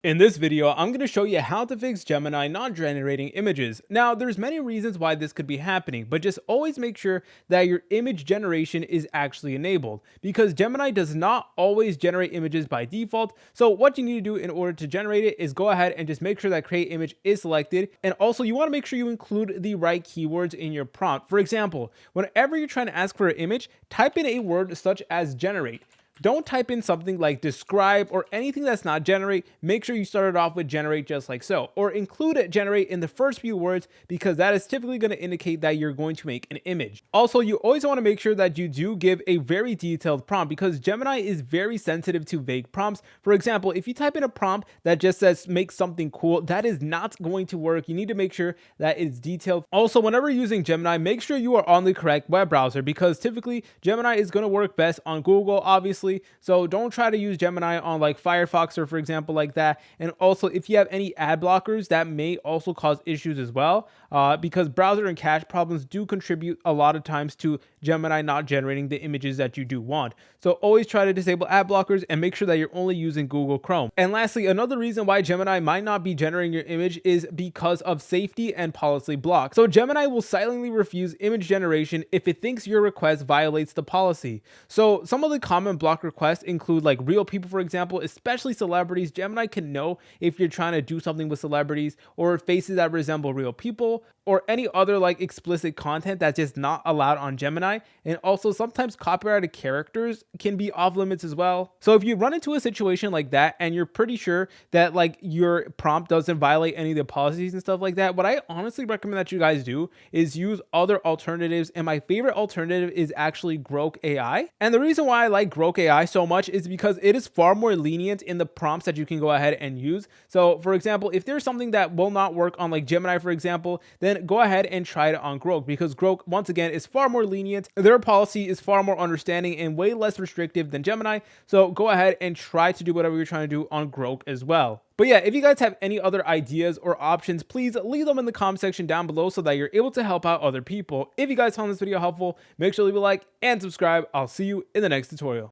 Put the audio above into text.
In this video, I'm going to show you how to fix Gemini not generating images. Now, there's many reasons why this could be happening, but just always make sure that your image generation is actually enabled because Gemini does not always generate images by default. So what you need to do in order to generate it is go ahead and just make sure that create image is selected. And also you want to make sure you include the right keywords in your prompt. For example, whenever you're trying to ask for an image, type in a word such as generate. Don't type in something like describe or anything that's not generate. Make sure you start it off with generate just like so, or include it generate in the first few words because that is typically going to indicate that you're going to make an image. Also, you always want to make sure that you do give a very detailed prompt because Gemini is very sensitive to vague prompts. For example, if you type in a prompt that just says make something cool, that is not going to work. You need to make sure that it's detailed. Also, whenever using Gemini, make sure you are on the correct web browser because typically Gemini is going to work best on Google, obviously. So don't try to use Gemini on like Firefox or for example like that. And also if you have any ad blockers, that may also cause issues as well because browser and cache problems do contribute a lot of times to Gemini not generating the images that you do want. So always try to disable ad blockers and make sure that you're only using Google Chrome. And lastly, another reason why Gemini might not be generating your image is because of safety and policy blocks. So Gemini will silently refuse image generation if it thinks your request violates the policy. So some of the common block requests include like real people, for example, especially celebrities. Gemini can know if you're trying to do something with celebrities or faces that resemble real people or any other like explicit content that's just not allowed on Gemini. And also sometimes copyrighted characters can be off limits as well. So if you run into a situation like that and you're pretty sure that like your prompt doesn't violate any of the policies and stuff like that, what I honestly recommend that you guys do is use other alternatives. And my favorite alternative is actually Grok AI. And the reason why I like Grok AI so much is because it is far more lenient in the prompts that you can go ahead and use. So for example, if there's something that will not work on like Gemini, for example, then go ahead and try it on Grok because Grok, once again, is far more lenient. Their policy is far more understanding and way less restrictive than Gemini. So go ahead and try to do whatever you're trying to do on Grok as well. But yeah, if you guys have any other ideas or options, please leave them in the comment section down below so that you're able to help out other people. If you guys found this video helpful, make sure to leave a like and subscribe. I'll see you in the next tutorial.